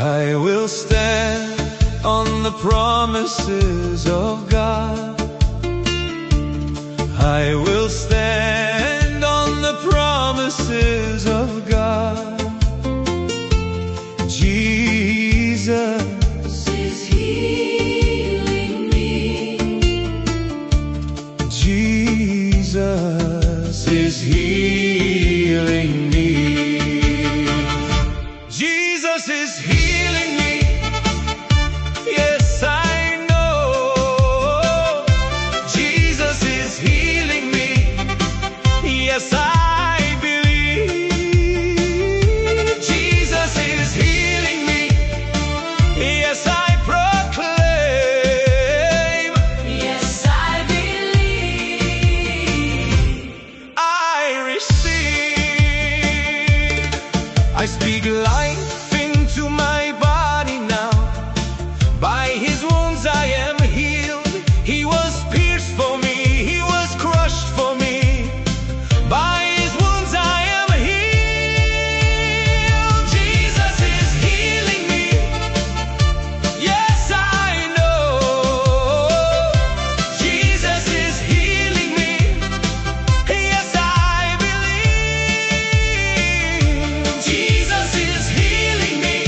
I will stand on the promises of God. I will stand on the promises of God. Jesus is healing me. Jesus is healing me. Jesus is healing me. Yes, I know. Jesus is healing me. Yes, I believe. Jesus is healing me. Yes, I proclaim. Yes, I believe. I receive. I speak life into my body now. By His wounds I am healed. He was pierced for me. He was crushed for me. By His wounds I am healed. Jesus is healing me. Yes, I know. Jesus is healing me. Yes, I believe. Jesus is healing me.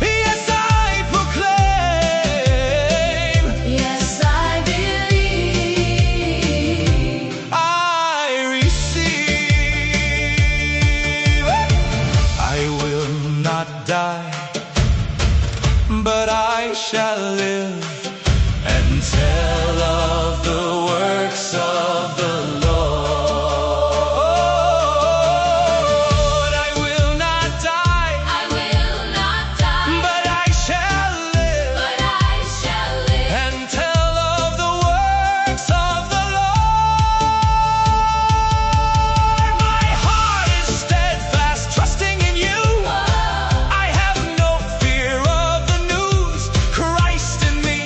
Yes, I proclaim. Yes, I believe. I receive. I will not die, but I shall live and tell of the works of the Lord. I will not die, but I shall live, and tell of the works of the Lord. My heart is steadfast, trusting in you. I have no fear of the news. Christ in me,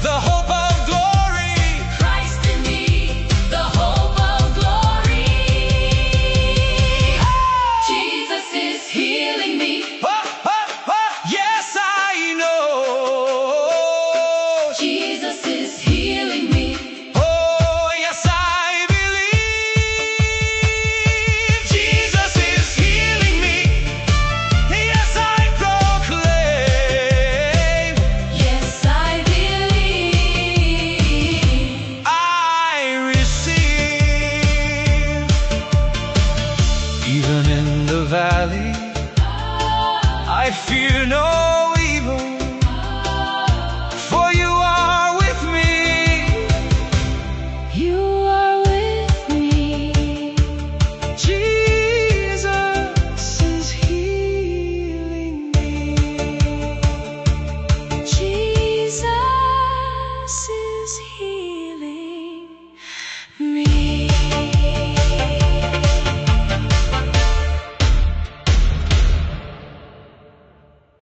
the hope of glory. Christ in me, the hope of glory. Jesus is healing me. Yes, I know. Jesus is healing me. Oh, yes, I believe. Jesus is healing me. Yes, I proclaim. Yes, I believe. I receive. Even in the valley, I fear no